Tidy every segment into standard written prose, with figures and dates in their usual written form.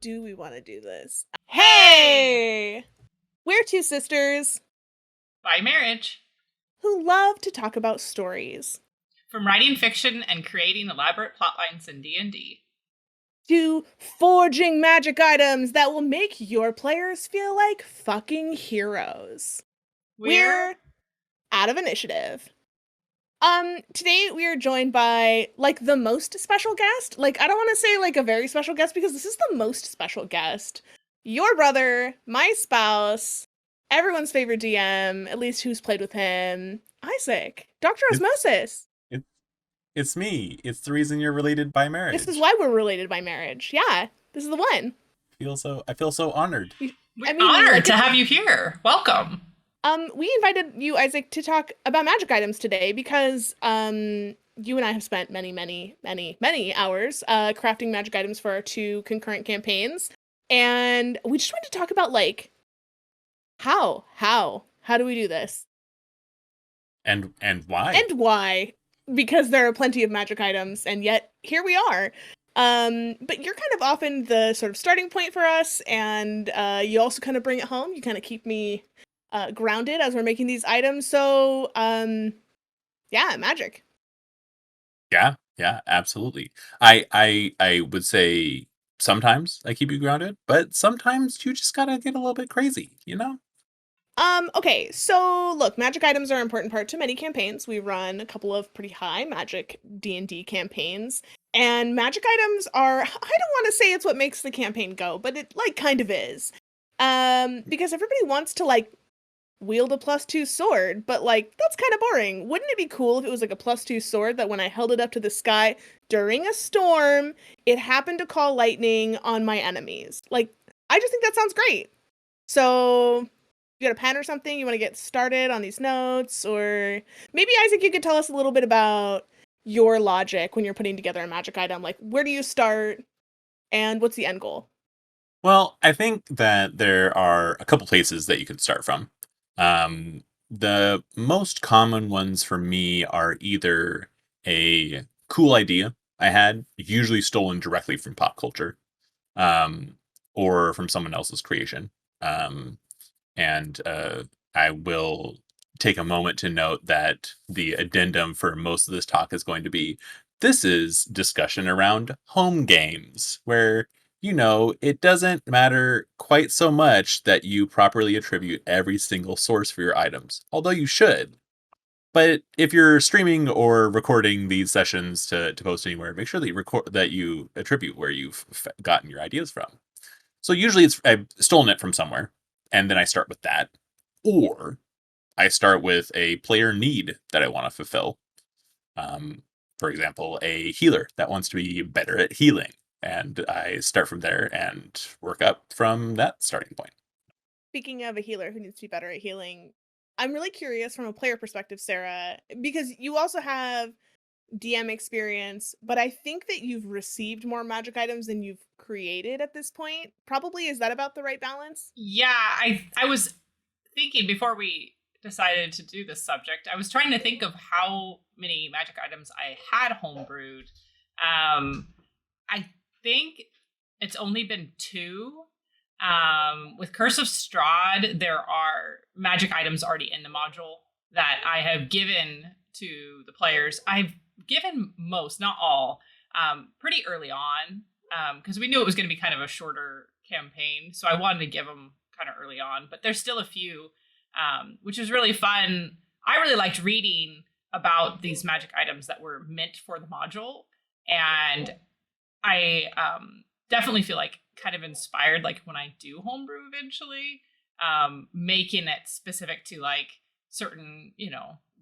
do we want to do this? Hey! We're two sisters By marriage. who love to talk about stories. From writing fiction and creating elaborate plotlines in D&D. To forging magic items that will make your players feel like fucking heroes. We're out of initiative. Today we are joined by, like, the most special guest. Like, I don't want to say, like, a very special guest, because this is the most special guest. Your brother, my spouse, everyone's favorite DM, at least who's played with him, Isaac, Dr. Osmosis. It's me. It's the reason you're related by marriage. This is why we're related by marriage. Yeah, this is the one. I feel so honored. We're honored to have you here. Welcome. We invited you, Isaac, to talk about magic items today because you and I have spent many hours crafting magic items for our 2 concurrent campaigns, and we just wanted to talk about, like, how do we do this, and why, because there are plenty of magic items, and yet here we are. But you're kind of often the sort of starting point for us, and you also kind of bring it home. You kind of keep me grounded as we're making these items. So, yeah, magic. Yeah, absolutely. I would say sometimes I keep you grounded, but sometimes you just gotta get a little bit crazy, you know? Okay, so look, magic items are an important part to many campaigns. We run a couple of pretty high magic D&D campaigns, and magic items are, I don't want to say it's what makes the campaign go, but it, like, kind of is. Because everybody wants to, like, wield a +2 sword, but, like, that's kind of boring. Wouldn't it be cool if it was like a +2 sword that when I held it up to the sky during a storm, it happened to call lightning on my enemies? Like, I just think that sounds great. So, you got a pen or something? You want to get started on these notes? Or maybe, Isaac, you could tell us a little bit about your logic when you're putting together a magic item. Like, where do you start, and what's the end goal? Well, I think that there are a couple places that you can start from. The most common ones for me are either a cool idea I had, usually stolen directly from pop culture, or from someone else's creation. And I will take a moment to note that the addendum for most of this talk is going to be, this is discussion around home games, where, it doesn't matter quite so much that you properly attribute every single source for your items, although you should. But if you're streaming or recording these sessions to post anywhere, make sure that you attribute where you've gotten your ideas from. So usually I've stolen it from somewhere, and then I start with that. Or I start with a player need that I want to fulfill. For example, a healer that wants to be better at healing. And I start from there and work up from that starting point. Speaking of a healer who needs to be better at healing, I'm really curious from a player perspective, Sarah, because you also have DM experience, but I think that you've received more magic items than you've created at this point. Probably, is that about the right balance? Yeah, I was thinking before we decided to do this subject, I was trying to think of how many magic items I had homebrewed. I think it's only been 2. With Curse of Strahd, there are magic items already in the module that I have given to the players. I've given most, not all, pretty early on, because we knew it was going to be kind of a shorter campaign, so I wanted to give them kind of early on. But there's still a few, which is really fun. I really liked reading about these magic items that were meant for the module, and I definitely feel like kind of inspired, like when I do homebrew eventually, making it specific to like certain,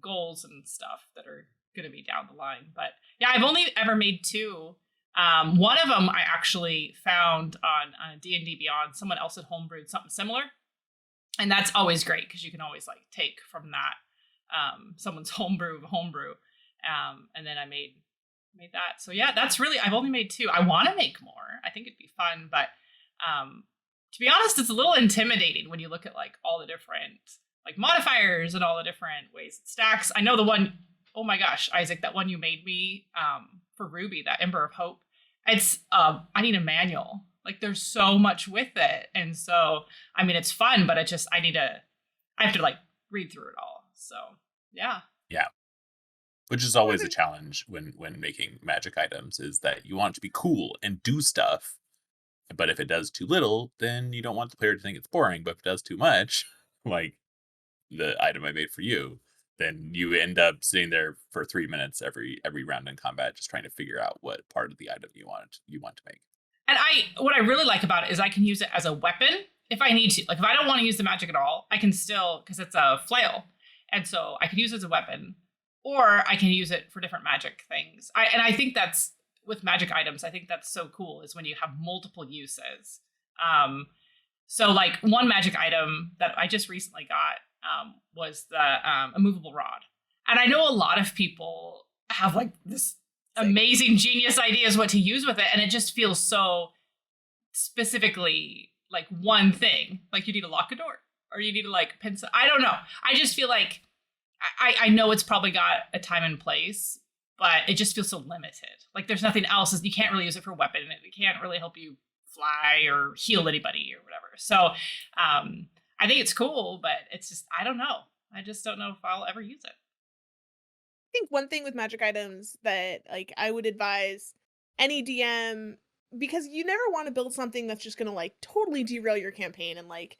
goals and stuff that are going to be down the line. But yeah, I've only ever made 2. One of them I actually found on D&D Beyond. Someone else had homebrewed something similar, and that's always great because you can always like take from that someone's homebrew of a homebrew, and then I made that. So yeah, that's really, I've only made 2. I want to make more. I think it'd be fun, but to be honest, it's a little intimidating when you look at like all the different like modifiers and all the different ways it stacks. I know the one, oh my gosh, Isaac, that one you made me for Ruby, that Ember of Hope. It's I need a manual. Like there's so much with it. And so, I mean, it's fun, but I have to like read through it all. So yeah. Yeah. Which is always a challenge when making magic items, is that you want it to be cool and do stuff, but if it does too little, then you don't want the player to think it's boring. But if it does too much, like the item I made for you, then you end up sitting there for 3 minutes every round in combat, just trying to figure out what part of the item you want to make. And what I really like about it is I can use it as a weapon if I need to. Like if I don't want to use the magic at all, I can still, because it's a flail, and so I can use it as a weapon, or I can use it for different magic things. I think that's with magic items. I think that's so cool is when you have multiple uses. So like one magic item that I just recently got was the immovable rod, and I know a lot of people have like this amazing genius ideas what to use with it, and it just feels so specifically like one thing. Like you need to lock a door, or you need to like pin. I don't know. I just feel like I know it's probably got a time and place, but it just feels so limited. Like there's nothing else. You can't really use it for a weapon. It can't really help you fly or heal anybody or whatever. So I think it's cool, but it's just, I don't know. I just don't know if I'll ever use it. I think one thing with magic items that like I would advise any DM, because you never want to build something that's just going to like totally derail your campaign and like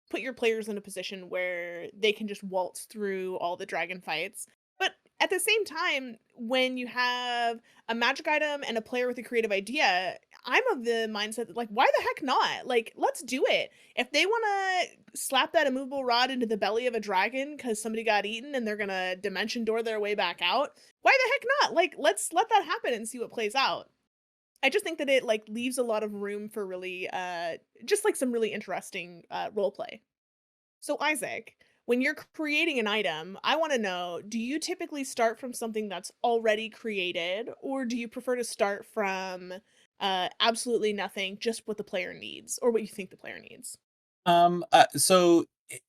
put your players in a position where they can just waltz through all the dragon fights. But at the same time, when you have a magic item and a player with a creative idea, I'm of the mindset that, like, why the heck not? Like, let's do it. If they want to slap that immovable rod into the belly of a dragon because somebody got eaten and they're going to dimension door their way back out, why the heck not? Like, let's let that happen and see what plays out. I just think that it like leaves a lot of room for really just like some really interesting role play. So Isaac, when you're creating an item, I want to know, do you typically start from something that's already created, or do you prefer to start from absolutely nothing, just what the player needs or what you think the player needs? So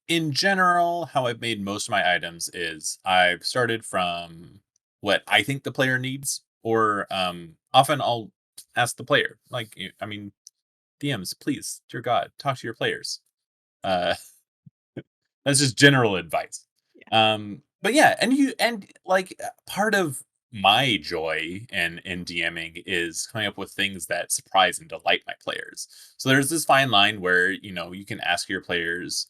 in general, how I've made most of my items is I've started from what I think the player needs, or often I'll ask the player, like, I mean, DMs, please, dear God, talk to your players. Uh, that's just general advice. Yeah. But yeah, and like part of my joy in DMing is coming up with things that surprise and delight my players. So there's this fine line where you can ask your players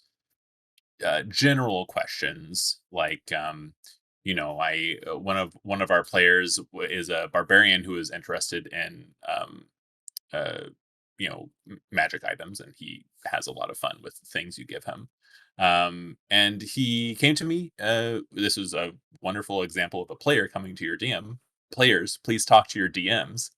general questions like I one of our players is a barbarian who is interested in uh magic items, and he has a lot of fun with things you give him. And he came to me. This was a wonderful example of a player coming to your DM. Players, please talk to your DMs.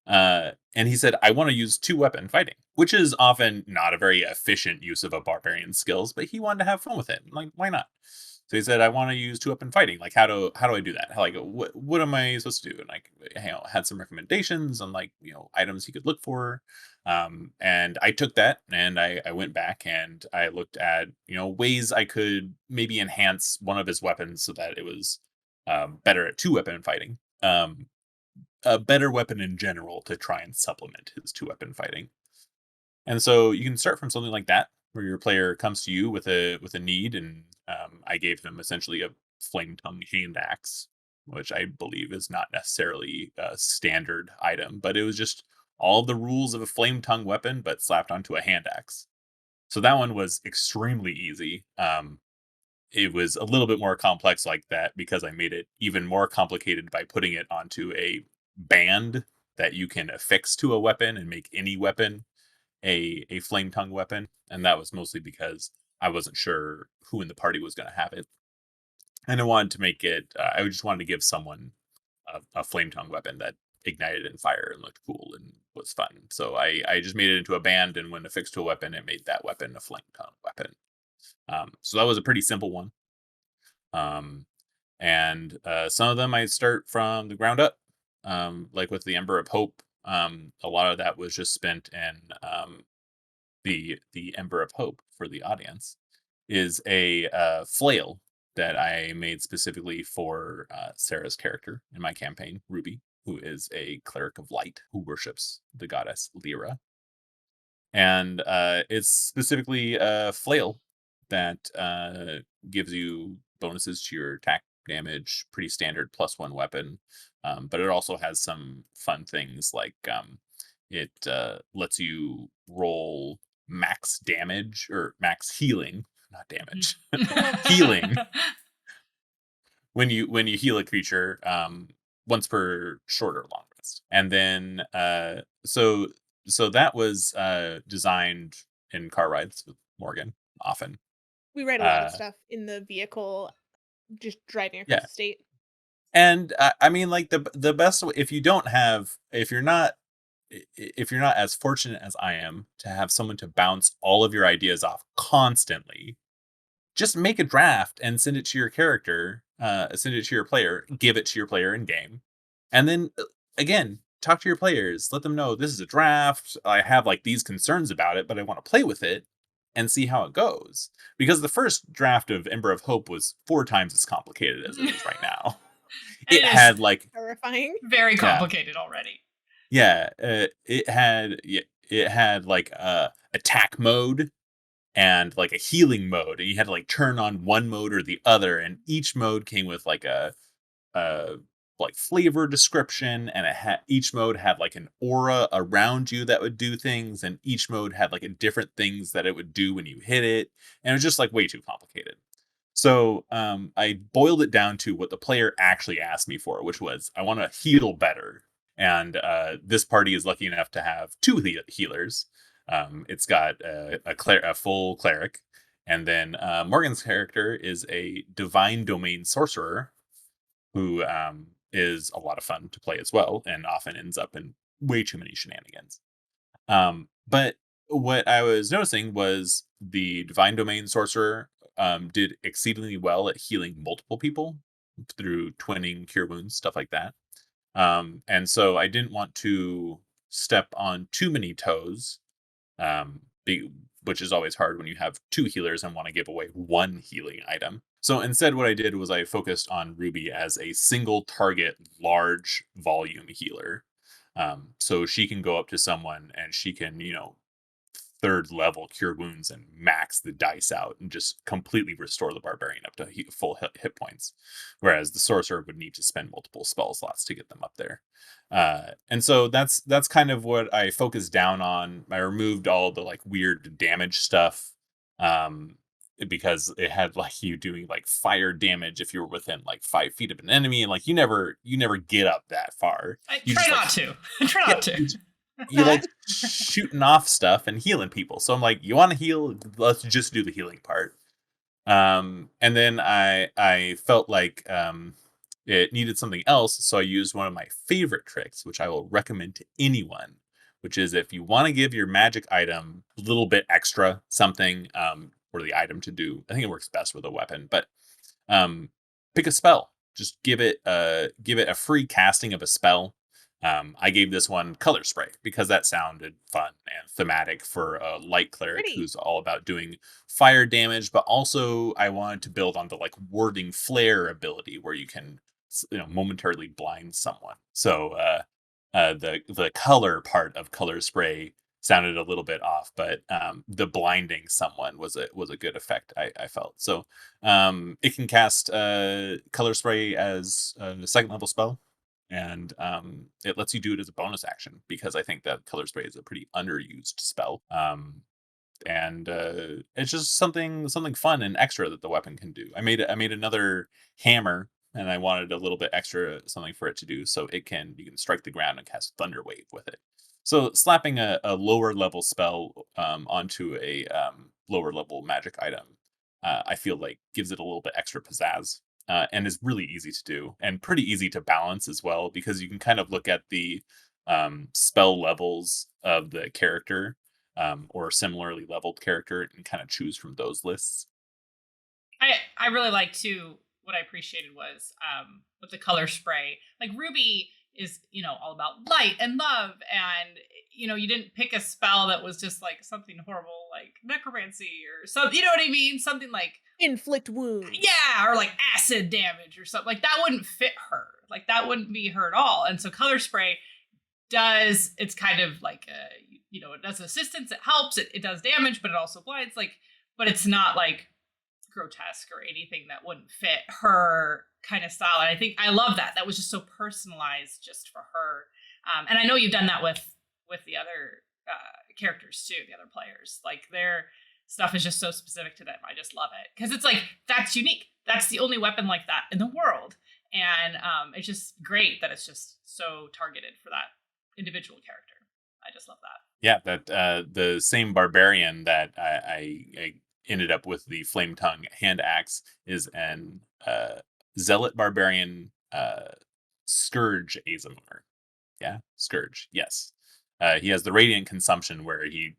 And he said, I want to use two weapon fighting, which is often not a very efficient use of a barbarian's skills, but he wanted to have fun with it. Like, why not? So he said, I want to use two weapon fighting. Like, how do I do that? Like, what am I supposed to do? And like, had some recommendations on like, items he could look for. And I took that and I went back and I looked at, ways I could maybe enhance one of his weapons so that it was better at two weapon fighting. A better weapon in general to try and supplement his two weapon fighting. And so you can start from something like that, where your player comes to you with a need, and I gave them essentially a flame tongue hand axe, which I believe is not necessarily a standard item, but it was just all the rules of a flame tongue weapon, but slapped onto a hand axe. So that one was extremely easy. It was a little bit more complex like that because I made it even more complicated by putting it onto a band that you can affix to a weapon and make any weapon a flame tongue weapon. And that was mostly because I wasn't sure who in the party was going to have it, and I wanted to make it. I just wanted to give someone a flame tongue weapon that ignited in fire and looked cool and was fun. So I just made it into a band, and when affixed to a weapon, it made that weapon a flame tongue weapon. So that was a pretty simple one. Um, and some of them I start from the ground up, like with the Ember of Hope. A lot of that was just spent in the Ember of Hope for the audience is a flail that I made specifically for Sarah's character in my campaign, Ruby, who is a cleric of light who worships the goddess Lyra. and it's specifically a flail that gives you bonuses to your attack damage, pretty standard +1 weapon. But it also has some fun things like it lets you roll max damage or max healing, not damage, healing when you heal a creature once per short or long rest. And then so that was designed in car rides with Morgan often. We write a lot of Uh stuff in the vehicle just driving across yeah. the state. And I mean, like the best if you don't have if you're not as fortunate as I am to have someone to bounce all of your ideas off constantly, just make a draft and send it to your character, send it to your player, give it to your player in game, and then again, talk to your players, let them know this is a draft. I have like these concerns about it, but I want to play with it and see how it goes. Because the first draft of Ember of Hope was 4 times as complicated as it is right now. It It is had like Terrifying. very yeah, complicated already. yeah, it had like attack mode and like a healing mode, and you had to like turn on one mode or the other, and each mode came with like a like flavor description, and each mode had like an aura around you that would do things, and each mode had like a different things that it would do when you hit it, and it was just like way too complicated. So I boiled it down to what the player actually asked me for, which was I want to heal better. And this party is lucky enough to have 2 healers. It's got a full cleric, and then Morgan's character is a divine domain sorcerer who is a lot of fun to play as well, and often ends up in way too many shenanigans. But what I was noticing was the divine domain sorcerer did exceedingly well at healing multiple people through twinning, cure wounds, stuff like that. And so I didn't want to step on too many toes, which is always hard when you have 2 healers and want to give away 1 healing item. So instead, what I did was I focused on Ruby as a single target, large volume healer. So she can go up to someone and she can, third level cure wounds and max the dice out and just completely restore the barbarian up to full hit points, whereas the sorcerer would need to spend multiple spell slots to get them up there. And so that's kind of what I focused down on. I removed all the like weird damage stuff, um because it had like you doing like fire damage if you were within like 5 feet of an enemy, and like you never get up that far. I You try just like not to. Try yeah, not to. you like shooting off stuff and healing people. So I'm like, you want to heal? Let's just do the healing part. And then I felt like it needed something else, so I used one of my favorite tricks, which I will recommend to anyone, which is if you want to give your magic item a little bit extra something, for the item to do. I think it works best with a weapon, but um, pick a spell. Just give it a free casting of a spell. I gave this one color spray because that sounded fun and thematic for a light cleric Pretty. who's all about doing fire damage, but also I wanted to build on the like warding flare ability where you can momentarily blind someone. So the color part of color spray sounded a little bit off, but the blinding someone was a good effect, I felt. So it can cast color spray as a second level spell, and it lets you do it as a bonus action because I think that color spray is a pretty underused spell. And it's just something fun and extra that the weapon can do. I made another hammer, and I wanted a little bit extra something for it to do, so you can strike the ground and cast Thunder Wave with it. So slapping a lower level spell onto a lower level magic item, I feel like gives it a little bit extra pizzazz, and is really easy to do and pretty easy to balance as well because you can kind of look at the spell levels of the character, or similarly leveled character, and kind of choose from those lists. I really like too. What I appreciated was with the color spray, like Ruby is all about light and love, and you didn't pick a spell that was just like something horrible like necromancy or something. You know what I mean? Something like Inflict wounds. yeah, or like acid damage or something like that wouldn't fit her. Like that wouldn't be her at all. And so color spray it's kind of like it does assistance, it helps, it does damage, but it also blinds, like, but it's not like grotesque or anything that wouldn't fit her kind of style. And I think I love that was just so personalized just for her. And I know you've done that with the other characters too, the other players, like their stuff is just so specific to them. I just love it because it's like, that's unique, that's the only weapon like that in the world. And it's just great that it's just so targeted for that individual character. I just love that. Yeah, that the same barbarian that I ended up with the flame tongue hand axe is an zealot barbarian scourge Azamar. Yeah, scourge. Yes, he has the radiant consumption where he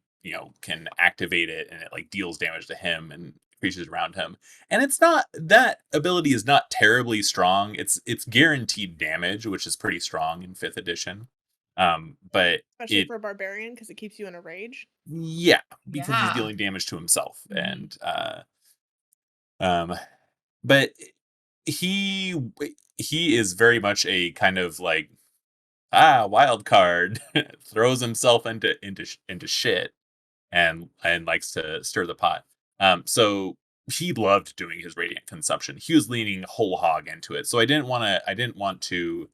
can activate it and it like deals damage to him and creatures around him. And it's not, that ability is not terribly strong. It's guaranteed damage, which is pretty strong in 5th edition. But Especially it for a barbarian, because it keeps you in a rage. yeah, because he's Yeah. dealing damage to himself. Mhm. And um but he he is very much a kind of like wild card, throws himself into shit and likes to stir the pot. So he loved doing his radiant consumption. He was leaning whole hog into it. So I didn't want to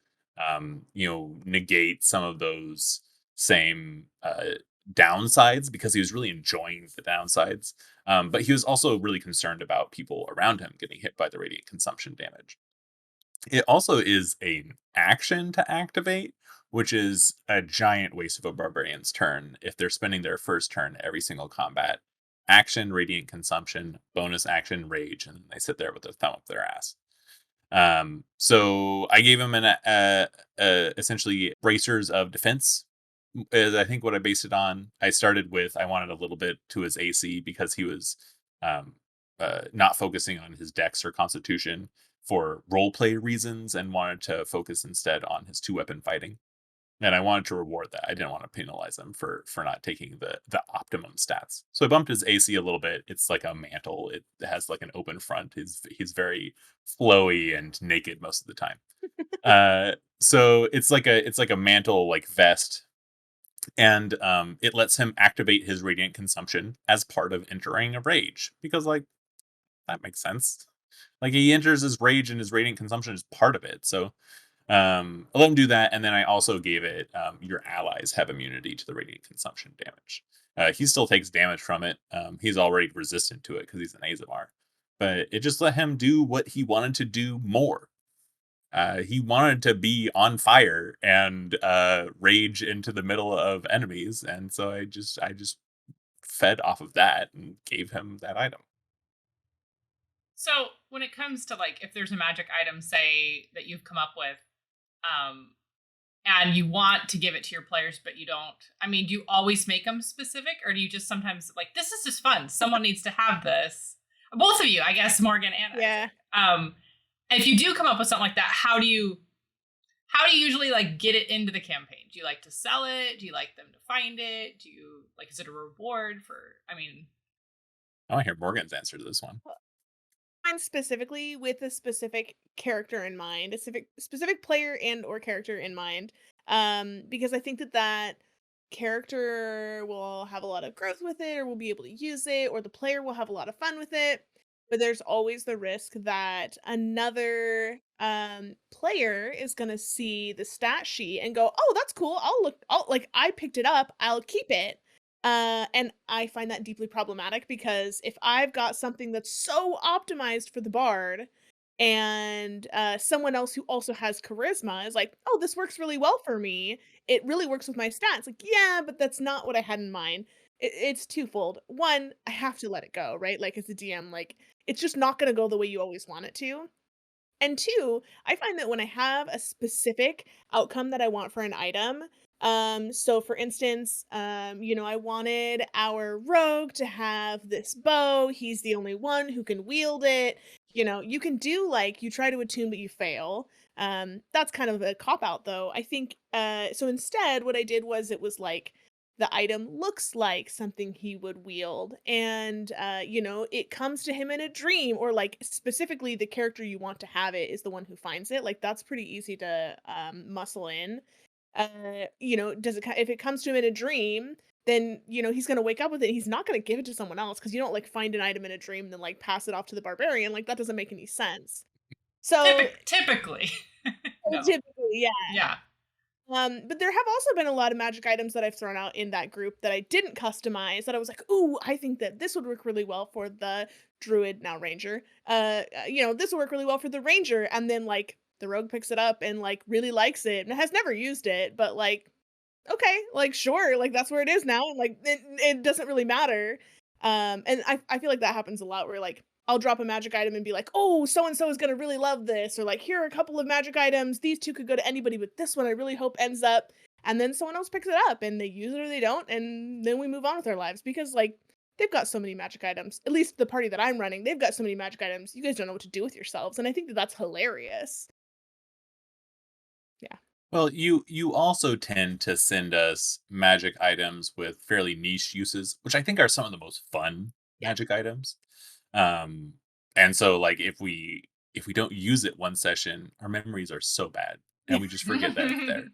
negate some of those same downsides because he was really enjoying the downsides. But he was also really concerned about people around him getting hit by the radiant consumption damage. It also is an action to activate, which is a giant waste of a barbarian's turn if they're spending their first turn every single combat. Action, radiant consumption, bonus action, rage, and they sit there with their thumb up their ass. So I gave him essentially bracers of defense. Is I think what I based it on. I started with I wanted a little bit to his AC because he was um, not focusing on his dex or constitution for role play reasons and wanted to focus instead on his 2-weapon fighting. And I wanted to reward that. I didn't want to penalize him for not taking the optimum stats. So I bumped his AC a little bit. It's like a mantle. It has like an open front. He's very flowy and naked most of the time. So it's like a mantle like vest, and it lets him activate his radiant consumption as part of entering a rage because like that makes sense. Like he enters his rage and his radiant consumption is part of it. So I let him do that, and then I also gave it your allies have immunity to the radiant consumption damage. He still takes damage from it. He's already resistant to it because he's an Azamar, but it just let him do what he wanted to do more. He wanted to be on fire and rage into the middle of enemies, and so I just fed off of that and gave him that item. So when it comes to like, if there's a magic item, say that you've come up with, um, and you want to give it to your players, but you don't. I mean, do you always make them specific, or do you just sometimes like, this is just fun, someone needs to have this? Both of you, I guess, Morgan and Yeah. Isaac. If you do come up with something like that, how do you usually like get it into the campaign? Do you like to sell it? Do you like them to find it? Do you like, is it a reward for? I mean, I want to hear Morgan's answer to this one. Mine specifically with a specific character in mind, a specific player and or character in mind. Because I think that that character will have a lot of growth with it or will be able to use it or the player will have a lot of fun with it. But there's always the risk that another player is going to see the stat sheet and go, "Oh, that's cool. I'll like I picked it up. I'll keep it." And I find that deeply problematic because if I've got something that's so optimized for the bard and someone else who also has charisma is like, "Oh, this works really well for me. It really works with my stats." Like, yeah, but that's not what I had in mind. It's twofold. One, I have to let it go, right? Like as a DM, like it's just not going to go the way you always want it to. And two, I find that when I have a specific outcome that I want for an item, so for instance, I wanted our rogue to have this bow. He's the only one who can wield it. You can do like you try to attune but you fail. That's kind of a cop out though. I think so instead what I did was it was like the item looks like something he would wield and it comes to him in a dream or like specifically the character you want to have it is the one who finds it, like that's pretty easy to muscle in. If it comes to him in a dream, then he's gonna wake up with it. He's not gonna give it to someone else because you don't like find an item in a dream and then like pass it off to the barbarian. Like that doesn't make any sense. So Typically. No. typically, yeah. Yeah. But there have also been a lot of magic items that I've thrown out in that group that I didn't customize that I was like, "Ooh, I think that this would work really well for the druid, now ranger. This will work really well for the ranger." And then like the rogue picks it up and like really likes it and has never used it, but like, okay, like sure, like that's where it is now, and like it doesn't really matter. And I feel like that happens a lot where like I'll drop a magic item and be like, "Oh, so and so is gonna really love this," or like, "Here are a couple of magic items. These two could go to anybody, but this one I really hope ends up." And then someone else picks it up and they use it or they don't, and then we move on with our lives because like they've got so many magic items. At least the party that I'm running, they've got so many magic items. You guys don't know what to do with yourselves, and I think that that's hilarious. Yeah. Well, you also tend to send us magic items with fairly niche uses, which I think are some of the most fun Yeah. magic items. Um, and so like if we don't use it one session, our memories are so bad and we just forget that it's there.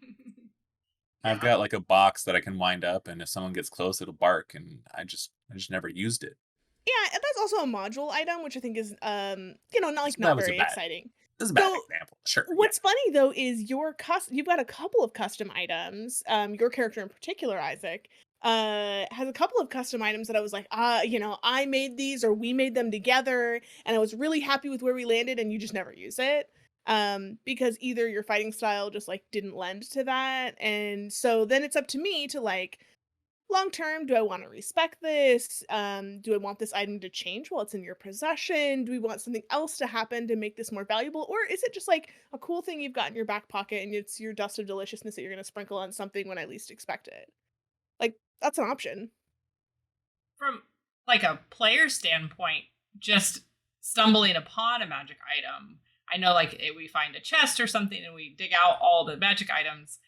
I've Yeah. got like a box that I can wind up, and if someone gets close, it'll bark, and I just never used it. Yeah, and that's also a module item, which I think is not like That not was a very bad. exciting. This is a bad So example. Sure, yeah. what's funny though is you've got a couple of custom items. Your character in particular, Isaac, has a couple of custom items that I was like, I made these or we made them together, and I was really happy with where we landed, and you just never use it. Because either your fighting style just like didn't lend to that, and so then it's up to me to like long term, do I want to respect this? Do I want this item to change while it's in your possession? Do we want something else to happen to make this more valuable? Or is it just like a cool thing you've got in your back pocket and it's your dust of deliciousness that you're going to sprinkle on something when I least expect it? Like, that's an option. From like a player standpoint, just stumbling upon a magic item, I know like we find a chest or something and we dig out all the magic items.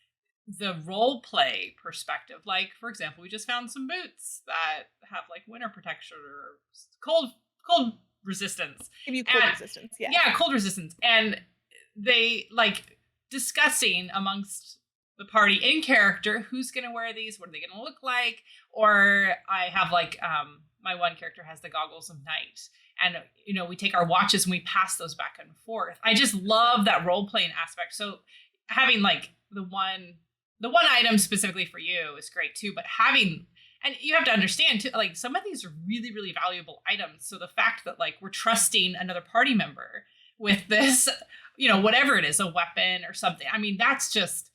The role play perspective, like for example, we just found some boots that have like winter protection or cold resistance. Give you cold And resistance. Yeah. yeah, cold resistance. And they like discussing amongst the party in character who's gonna wear these, what are they gonna look like? Or I have like my one character has the goggles of night. And we take our watches and we pass those back and forth. I just love that role playing aspect. So having like the one item specifically for you is great too, but and you have to understand too, like some of these are really, really valuable items. So the fact that like we're trusting another party member with this, whatever it is, a weapon or something. I mean, that's just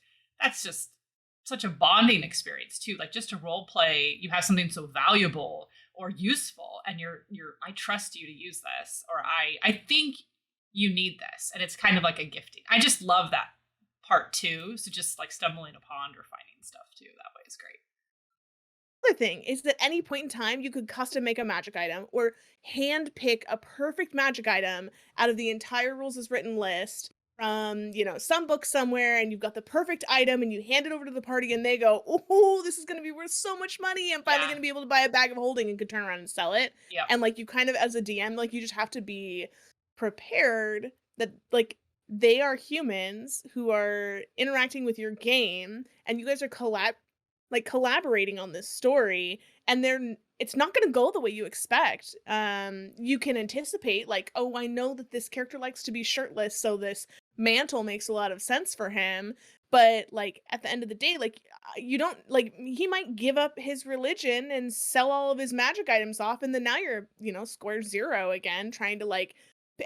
such a bonding experience too. Like just to role play, you have something so valuable or useful and I trust you to use this, or I think you need this. And it's kind of like a gifting. I just love that part too. So just like stumbling upon or finding stuff too, that way is great. Other thing is that any point in time you could custom make a magic item or hand pick a perfect magic item out of the entire rules as written list from some book somewhere, and you've got the perfect item and you hand it over to the party and they go, "Oh, this is going to be worth so much money. I'm finally Yeah. going to be able to buy a bag of holding," and could turn around and sell it. Yep. And like you kind of as a DM, like you just have to be prepared that like they are humans who are interacting with your game and you guys are collaborating on this story, and it's not going to go the way you expect. You can anticipate like, "Oh, I know that this character likes to be shirtless, so this mantle makes a lot of sense for him." But like at the end of the day, like you don't like he might give up his religion and sell all of his magic items off, and then now you're square zero again trying to like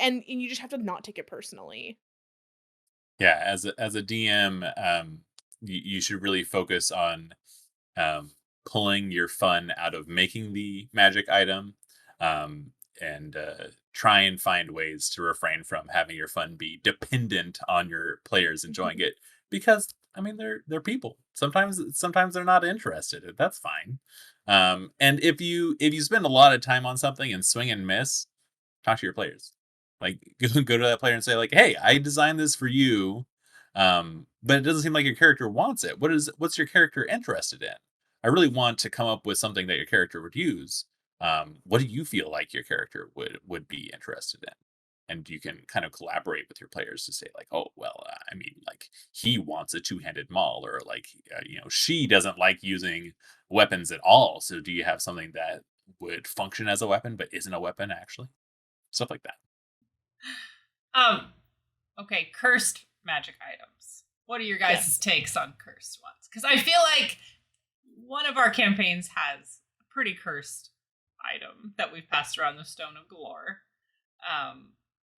and you just have to not take it personally. Yeah, as a DM, you should really focus on um, pulling your fun out of making the magic item, and try and find ways to refrain from having your fun be dependent on your players enjoying it. Because I mean, they're people. Sometimes they're not interested. And that's fine. And if you spend a lot of time on something and swing and miss, talk to your players. Like go to that player and say like, "Hey, I designed this for you, but it doesn't seem like your character wants it. What's your character interested in? I really want to come up with something that your character would use. What do you feel like your character would be interested in?" And you can kind of collaborate with your players to say like, "Oh, well, I mean, like he wants a two-handed maul, or like she doesn't like using weapons at all. So do you have something that would function as a weapon but isn't a weapon actually? Stuff like that. Um, okay, cursed magic items. What are your guys' Yes. takes on cursed ones? Because I feel like one of our campaigns has a pretty cursed item that we've passed around, the Stone of Galore.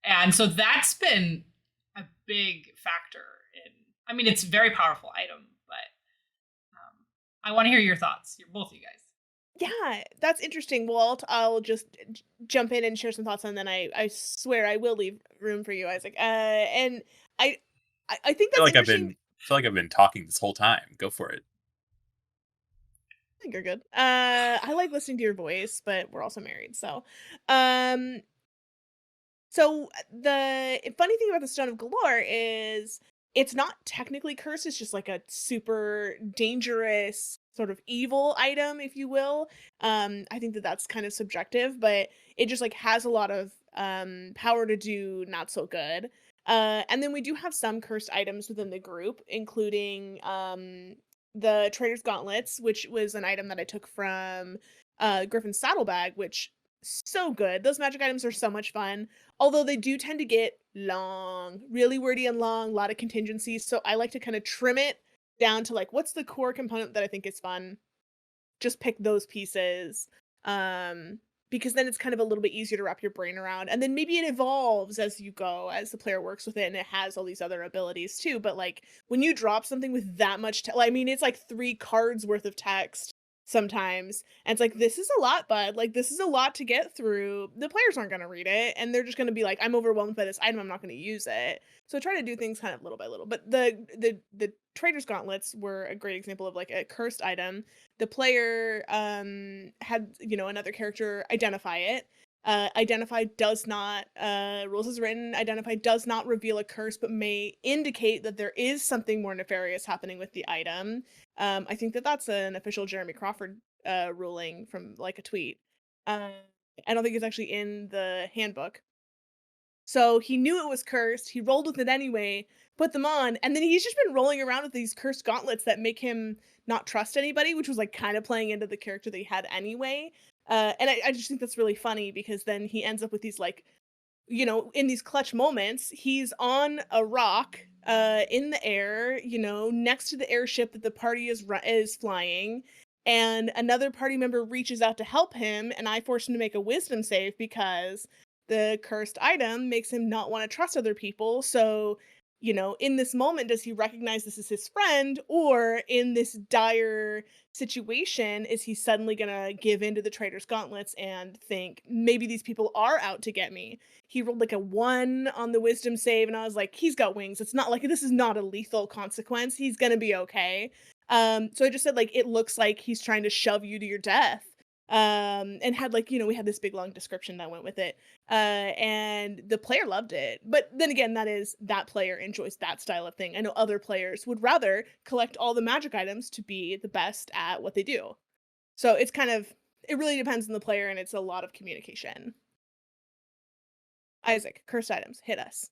And so that's been a big factor in, I mean, it's a very powerful item, but I want to hear your thoughts. Both of you guys. Yeah, that's interesting. Well, I'll just jump in and share some thoughts, and then I swear I will leave room for you, Isaac. And I I think feel that's like I've interesting. been feel like I've been talking this whole time. Go for it. I think you're good. I like listening to your voice, but we're also married, so um the funny thing about the Stone of Galore is it's not technically cursed, it's just like a super dangerous sort of evil item, if you will. I think that that's kind of subjective, but it just like has a lot of power to do not so good. And then we do have some cursed items within the group, including the Trader's Gauntlets, which was an item that I took from Griffin's Saddlebag, which so good. Those magic items are so much fun. Although they do tend to get long, really wordy and long, a lot of contingencies. So I like to kind of trim it down to like what's the core component that I think is fun. Just pick those pieces. Um because then it's kind of a little bit easier to wrap your brain around. And then maybe it evolves as you go, as the player works with it, and it has all these other abilities too. But like when you drop something with that much I mean, it's like 3 cards worth of text sometimes. And it's like, this is a lot, bud. Like, this is a lot to get through. The players aren't going to read it, and they're just going to be like, I'm overwhelmed by this item. I'm not going to use it. So I try to do things kind of little by little. But the Trader's Gauntlets were a great example of like a cursed item. The player had, another character identify it. Identify does not, rules as written, identify does not reveal a curse, but may indicate that there is something more nefarious happening with the item. I think that that's an official Jeremy Crawford ruling from like a tweet. Uh, I don't think it's actually in the handbook. So he knew it was cursed. He rolled with it anyway, put them on, and then he's just been rolling around with these cursed gauntlets that make him not trust anybody, which was like kind of playing into the character that he had anyway. And I just think that's really funny because then he ends up with these like, in these clutch moments, he's on a rock in the air, next to the airship that the party is flying, and another party member reaches out to help him, and I force him to make a wisdom save because the cursed item makes him not want to trust other people. So, in this moment, does he recognize this is his friend, or in this dire situation, is he suddenly gonna give in to the Trader's Gauntlets and think maybe these people are out to get me? He rolled like a 1 on the wisdom save, and I was like, he's got wings. It's not like this is not a lethal consequence. He's gonna be okay. So I just said like it looks like he's trying to shove you to your death. And had like, we had this big long description that went with it. And the player loved it. But then again, that player enjoys that style of thing. I know other players would rather collect all the magic items to be the best at what they do. So it really depends on the player, and it's a lot of communication. Isaac, cursed items, hit us.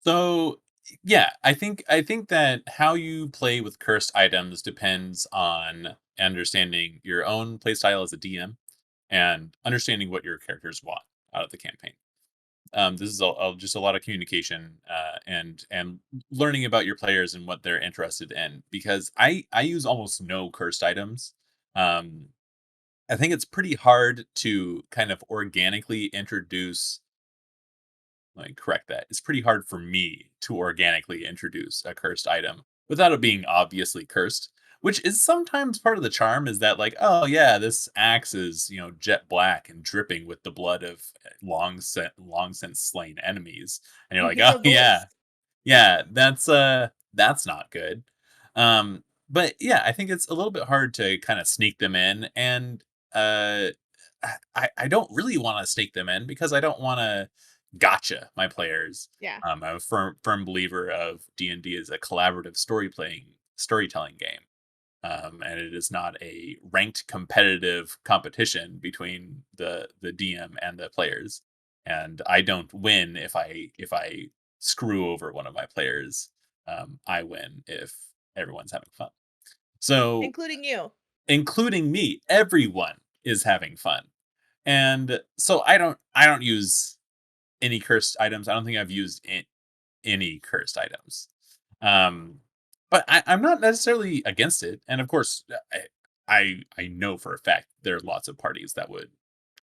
So yeah, I think that how you play with cursed items depends on understanding your own playstyle as a DM and understanding what your characters want out of the campaign. This is just a lot of communication and learning about your players and what they're interested in. Because I use almost no cursed items. Um, I think it's pretty hard to kind of organically introduce. Let me correct that. It's pretty hard for me to organically introduce a cursed item without it being obviously cursed, which is sometimes part of the charm is that like, oh yeah, this axe is, jet black and dripping with the blood of long since slain enemies. And you're You like, hear "Oh a yeah. voice. Yeah, that's not good." But yeah, I think it's a little bit hard to kind of sneak them in, and uh I don't really want to stake them in because I don't want to gotcha my players. Yeah. I'm a firm believer of D&D as a collaborative storytelling game. And it is not a ranked competitive competition between the DM and the players. And I don't win if I screw over one of my players, I win if everyone's having fun. So, Including you. including me, everyone is having fun. And so I don't use any cursed items. I don't think I've used any cursed items. Um, but I'm not necessarily against it. And of course, I know for a fact there are lots of parties that would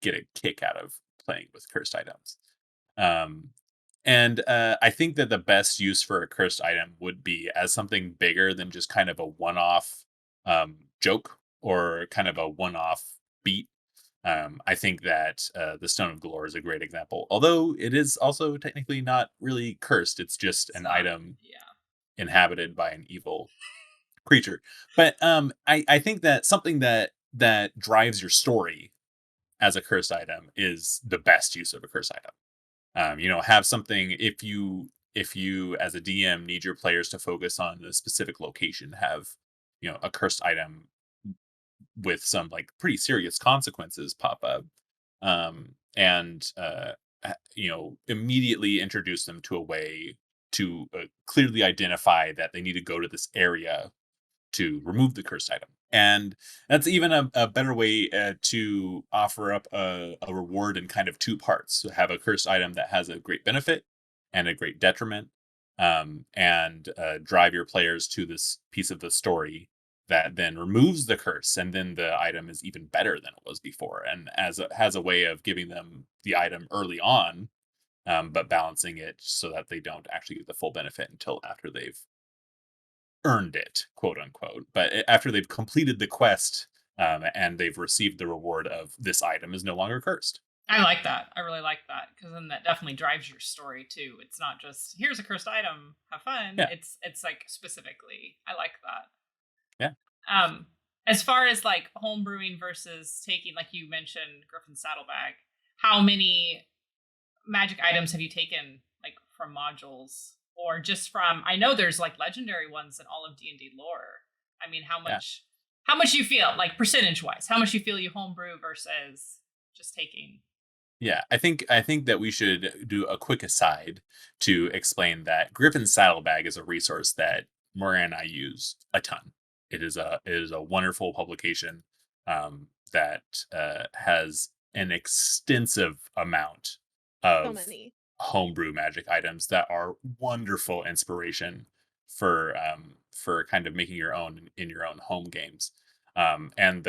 get a kick out of playing with cursed items. Um, and I think that the best use for a cursed item would be as something bigger than just kind of a one-off joke or kind of a one-off beat. I think that the Stone of Galore is a great example, although it is also technically not really cursed. It's just It's an not. item Yeah. inhabited by an evil creature. But I think that something that drives your story as a cursed item is the best use of a cursed item. Have something if you as a DM need your players to focus on a specific location, have a cursed item with some like pretty serious consequences pop up, and immediately introduce them to a way to clearly identify that they need to go to this area to remove the cursed item. And that's even a better way to offer up a reward in kind of two parts. So have a cursed item that has a great benefit and a great detriment, and drive your players to this piece of the story that then removes the curse, and then the item is even better than it was before, and has a way of giving them the item early on, but balancing it so that they don't actually get the full benefit until after they've earned it, quote unquote. But after they've completed the quest, and they've received the reward of this item is no longer cursed. I like that. I really like that because then that definitely drives your story too. It's not just here's a cursed item, have fun. Yeah. It's like specifically. I like that. Yeah. As far as like home brewing versus taking, like you mentioned, Griffin's Saddlebag, how many magic items have you taken like from modules or just from? I know there's like legendary ones in all of D&D lore. I mean, Yeah. how much you feel like percentage wise? How much you feel you homebrew versus just taking? Yeah, I think that we should do a quick aside to explain that Griffin's Saddlebag is a resource that Morgan and I use a ton. It is a wonderful publication, that has an extensive amount So of many. homebrew magic items that are wonderful inspiration for kind of making your own in your own home games. And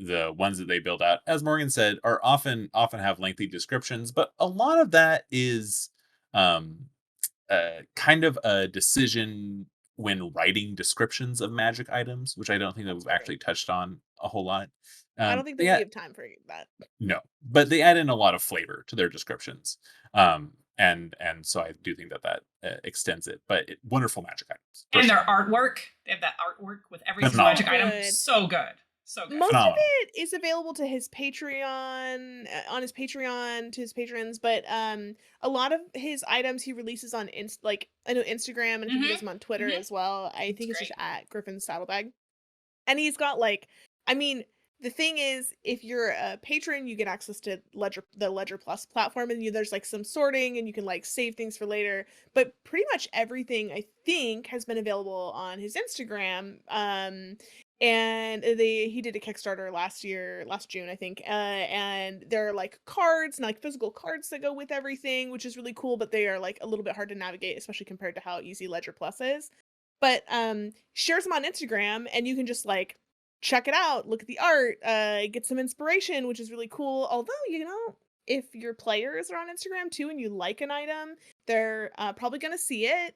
the ones that they build out, as Morgan said, are often have lengthy descriptions, but a lot of that is um, kind of a decision when writing descriptions of magic items, which I don't think that we've True. actually touched on a whole lot. I don't think that we Yeah, have time for that. no, but they add in a lot of flavor to their descriptions, and so I do think that extends it. But wonderful magic items, And first of their all, artwork, they have that artwork with every single phenomenal, magic item. Good. So good. So good. Most of phenomenal. it is available to his Patreon on his Patreon to his patrons, but a lot of his items he releases on like I know Instagram, and I think he Mm-hmm. does them on Twitter Mm-hmm. as well. I It's think it's just great. at Griffin's Saddlebag. And he's got like, I mean, the thing is, if you're a patron, you get access to the Ledger Plus platform, and there's like some sorting, and you can like save things for later. But pretty much everything I think has been available on his Instagram. And he did a Kickstarter last June, I think. And there are like cards and like physical cards that go with everything, which is really cool. But they are like a little bit hard to navigate, especially compared to how easy Ledger Plus is. But shares them on Instagram, and you can just like check it out, look at the art, get some inspiration, which is really cool. Although, if your players are on Instagram too and you like an item, they're probably going to see it.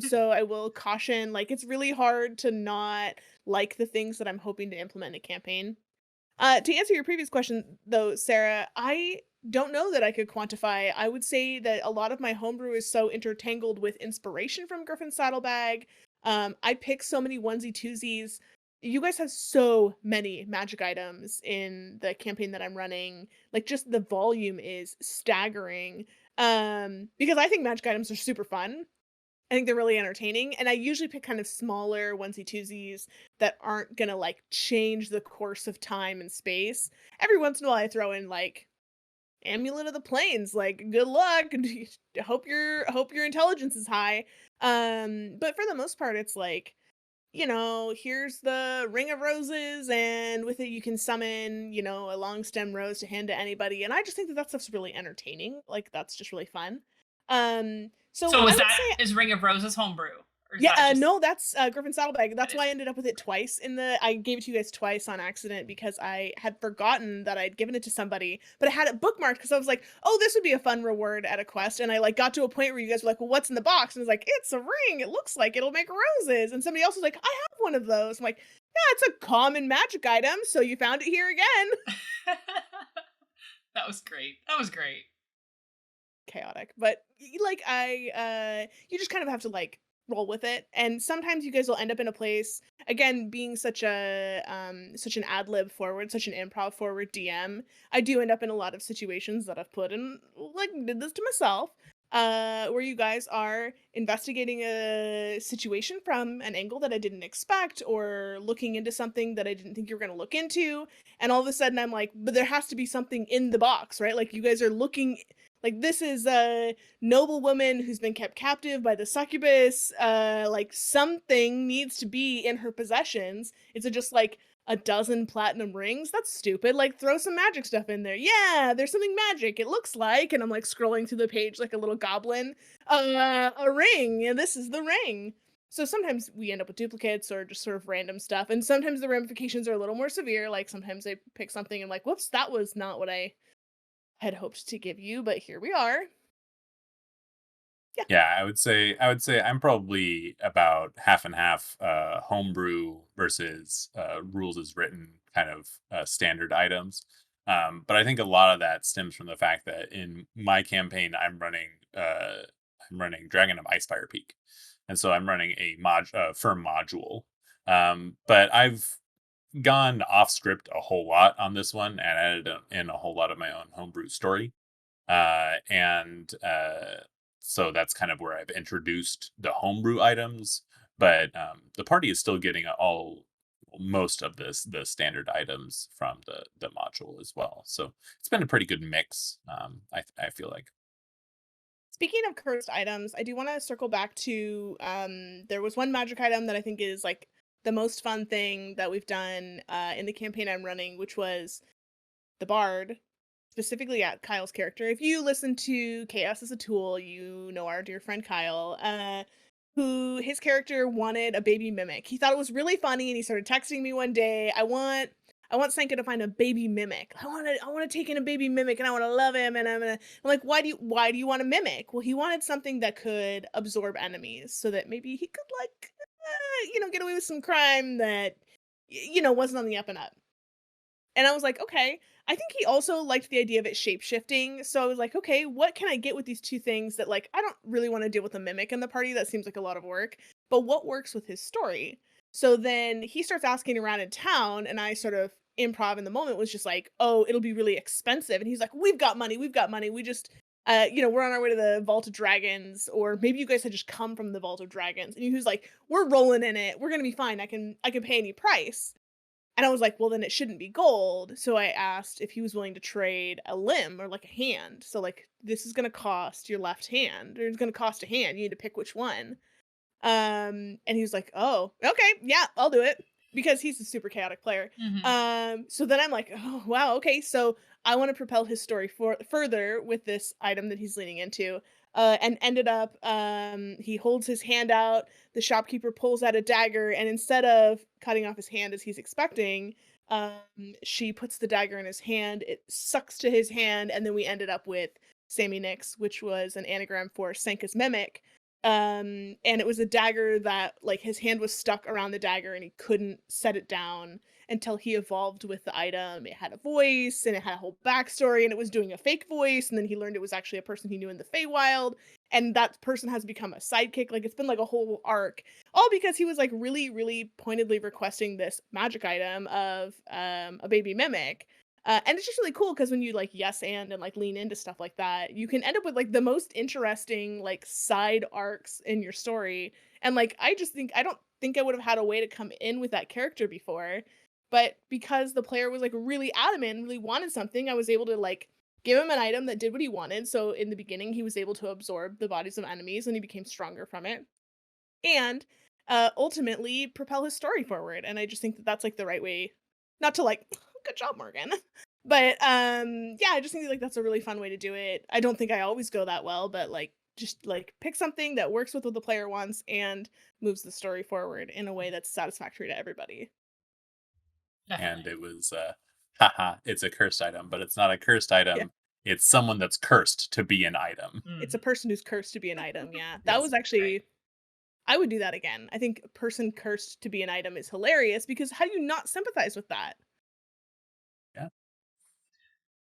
So I will caution, like, it's really hard to not like the things that I'm hoping to implement in a campaign. To answer your previous question, though, Sarah, I don't know that I could quantify. I would say that a lot of my homebrew is so intertangled with inspiration from Griffin's Saddlebag. I pick so many onesie twosies. You guys have so many magic items in the campaign that I'm running. Like, just the volume is staggering. Because I think magic items are super fun. I think they're really entertaining, and I usually pick kind of smaller onesie twosies that aren't gonna like change the course of time and space. Every once in a while, I throw in like Amulet of the Plains, like good luck. Hope your intelligence is high. But for the most part, it's like, here's the Ring of Roses, and with it you can summon, a long stem rose to hand to anybody. And I just think that stuff's really entertaining. Like that's just really fun. So So I is would that say is Ring of Roses homebrew? Or is yeah, that just no, that's Griffin Saddlebag. that That's is? why I ended up with it twice I gave it to you guys twice on accident because I had forgotten that I'd given it to somebody, but I had it bookmarked because I was like, oh, this would be a fun reward at a quest. And I like got to a point where you guys were like, well, what's in the box? And I was like, it's a ring. It looks like it'll make roses. And somebody else was like, I have one of those. I'm like, yeah, it's a common magic item. So you found it here again. That was great. That was great. Chaotic, but like you just kind of have to like roll with it, and sometimes you guys will end up in a place, again, being such an ad lib forward, such an improv forward DM. I do end up in a lot of situations that I've put in, like did this to myself, where you guys are investigating a situation from an angle that I didn't expect, or looking into something that I didn't think you were going to look into, and all of a sudden I'm like, but there has to be something in the box, right? Like you guys are looking, like this is a noble woman who's been kept captive by the succubus. Like something needs to be in her possessions. Is it just like a dozen platinum rings? That's stupid. Like throw some magic stuff in there. Yeah, there's something magic. It looks like, and I'm like scrolling through the page like a little goblin. A ring. And this is the ring. So sometimes we end up with duplicates or just sort of random stuff, and sometimes the ramifications are a little more severe. Like sometimes I pick something and like, whoops, that was not what I had hoped to give you, but here we are. Yeah, I would say I'm probably about half and half homebrew versus rules as written kind of standard items. But I think a lot of that stems from the fact that in my campaign I'm running Dragon of Icefire Peak. And so I'm running a firm module. But I've gone off script a whole lot on this one and added in a whole lot of my own homebrew story. And So that's kind of where I've introduced the homebrew items, but the party is still getting most of the standard items from the module as well. So it's been a pretty good mix. I feel like. Speaking of cursed items, I do want to circle back to there was one magic item that I think is like the most fun thing that we've done in the campaign I'm running, which was the bard, specifically at Kyle's character. If you listen to Chaos as a Tool, you know our dear friend Kyle, who his character wanted a baby mimic. He thought it was really funny, and he started texting me one day. I want Sanka to find a baby mimic. I want to take in a baby mimic, and I want to love him. And I'm like, why do you want a mimic? Well, he wanted something that could absorb enemies, so that maybe he could like, get away with some crime that, wasn't on the up and up. And I was like, okay. I think he also liked the idea of it shape-shifting. So I was like, okay, what can I get with these two things that, like, I don't really want to deal with a mimic in the party. That seems like a lot of work. But what works with his story? So then he starts asking around in town, and I sort of improv in the moment was just like, oh, it'll be really expensive. And he's like, we've got money. We've got money. We just, we're on our way to the Vault of Dragons, or maybe you guys had just come from the Vault of Dragons. And he was like, we're rolling in it. We're going to be fine. I can pay any price. And I was like, well, then it shouldn't be gold. So I asked if he was willing to trade a limb or like a hand. So like, this is going to cost your left hand, or it's going to cost a hand. You need to pick which one. And he was like, oh, okay, yeah, I'll do it, because he's a super chaotic player. So then I'm like, oh, wow, okay. So I want to propel his story further with this item that he's leaning into. And ended up, he holds his hand out, the shopkeeper pulls out a dagger, and instead of cutting off his hand as he's expecting, she puts the dagger in his hand, it sucks to his hand, and then we ended up with Sammy Nix, which was an anagram for Sanka's mimic. And it was a dagger that, like, his hand was stuck around the dagger and he couldn't set it down until he evolved with the item. It had a voice and it had a whole backstory, and it was doing a fake voice, and then he learned it was actually a person he knew in the Feywild, and that person has become a sidekick. Like, it's been like a whole arc, all because he was like really, really pointedly requesting this magic item of a baby mimic. And it's just really cool because when you like yes and like lean into stuff like that, you can end up with like the most interesting like side arcs in your story. And like I don't think I would have had a way to come in with that character before, but because the player was like really adamant and really wanted something, I was able to like give him an item that did what he wanted. So in the beginning, he was able to absorb the bodies of enemies and he became stronger from it. And ultimately propel his story forward. And I just think that that's like the right way, not to like, good job, Morgan. But yeah, I just think like that's a really fun way to do it. I don't think I always go that well, but like just like pick something that works with what the player wants and moves the story forward in a way that's satisfactory to everybody. And Definitely. it was, haha, it's a cursed item, but it's not a cursed Yeah. item. It's someone that's cursed to be an item. It's a Mhm. person who's cursed to be an item. Yeah. That Yes. was Great. actually I would do that again. I think a person cursed to be an item is hilarious because how do you not sympathize with that? Yeah.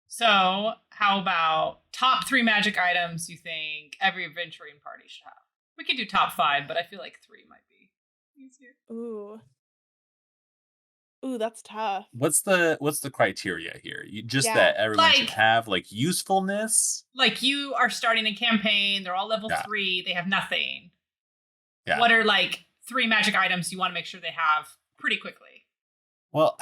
So, how about top 3 magic items you think every adventuring party should have? We could do top 5, but I feel like 3 might be easier. Ooh. Ooh, that's tough. What's the criteria here? Just Yeah. that everyone should Like, have like usefulness. you are starting a campaign, they're all level Yeah. 3, they have nothing. Yeah. What are like 3 magic items you want to make sure they have pretty quickly? Well,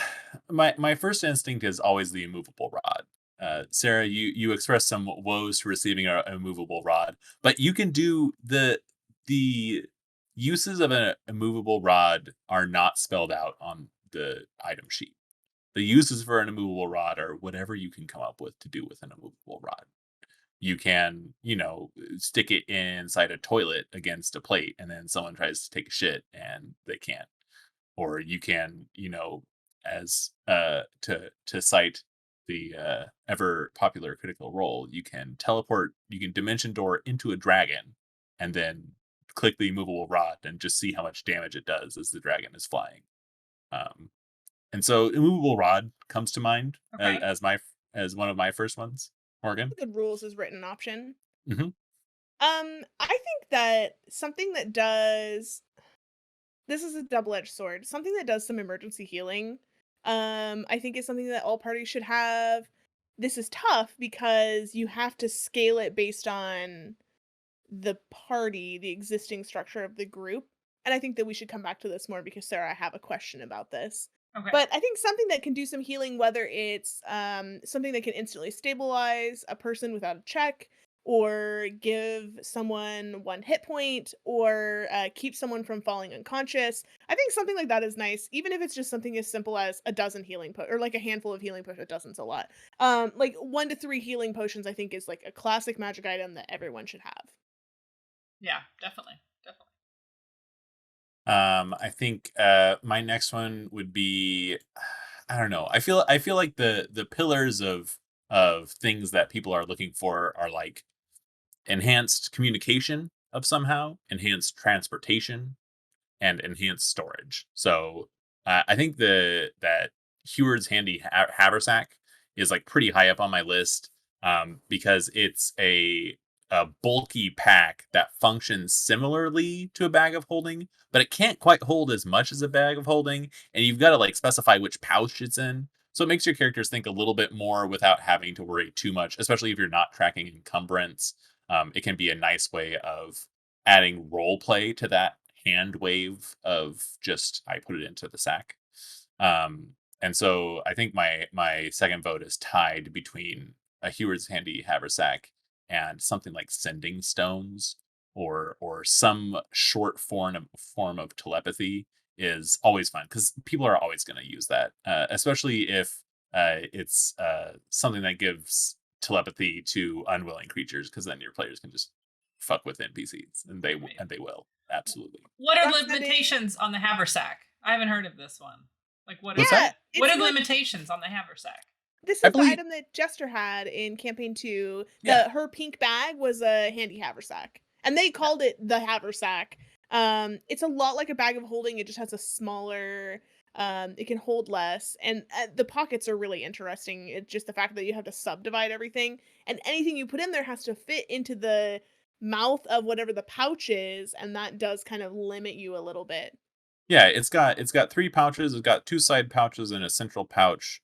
my first instinct is always the immovable rod. Sarah, you expressed some woes to receiving a immovable rod, but you can do the uses of an immovable rod are not spelled out on the item sheet. The uses for an immovable rod are whatever you can come up with to do with an immovable rod. You can, stick it inside a toilet against a plate, and then someone tries to take a shit and they can't. Or you can, as to cite the ever popular Critical Role, you can dimension door into a dragon, and then click the immovable rod and just see how much damage it does as the dragon is flying. Um, and so immovable rod comes to mind Okay. as one of my first ones. Morgan. Good rules is written option. Hmm. I think that something that does this is a double-edged sword. Something that does some emergency healing, I think is something that all parties should have. This is tough because you have to scale it based on the party, the existing structure of the group. And I think that we should come back to this more because Sarah, I have a question about this. Okay. But I think something that can do some healing, whether it's something that can instantly stabilize a person without a check, or give someone 1 hit point, or keep someone from falling unconscious. I think something like that is nice, even if it's just something as simple as a dozen healing or like a handful of healing potions. A dozen's a lot. Like 1 to 3 healing potions, I think is like a classic magic item that everyone should have. Yeah, definitely. Definitely. I think my next one would be, I don't know. I feel like the pillars of things that people are looking for are like enhanced communication of somehow, enhanced transportation, and enhanced storage. So I think the that Heward's handy haversack is like pretty high up on my list, because it's a bulky pack that functions similarly to a bag of holding, but it can't quite hold as much as a bag of holding, and you've got to like specify which pouch it's in. So it makes your characters think a little bit more without having to worry too much, especially if you're not tracking encumbrance. It can be a nice way of adding role play to that hand wave of just I put it into the sack. And so I think my second vote is tied between a Heward's handy haversack and something like sending stones, or some short form of telepathy is always fun because people are always going to use that, especially if it's something that gives telepathy to unwilling creatures, because then your players can just fuck with NPCs, and Right. they will absolutely. What are That's the limitations on the haversack? I haven't heard of this one. Like, What's that? Yeah, what it's are the what limitations on the haversack? this I is the believe. item that Jester had in campaign 2. Yeah. Her pink bag was a handy haversack. And they called it the haversack. It's a lot like a bag of holding, it just has a smaller it can hold less, and the pockets are really interesting. It's just the fact that you have to subdivide everything, and anything you put in there has to fit into the mouth of whatever the pouch is, and that does kind of limit you a little bit. Yeah, it's got 3 pouches. It's got 2 side pouches and a central pouch.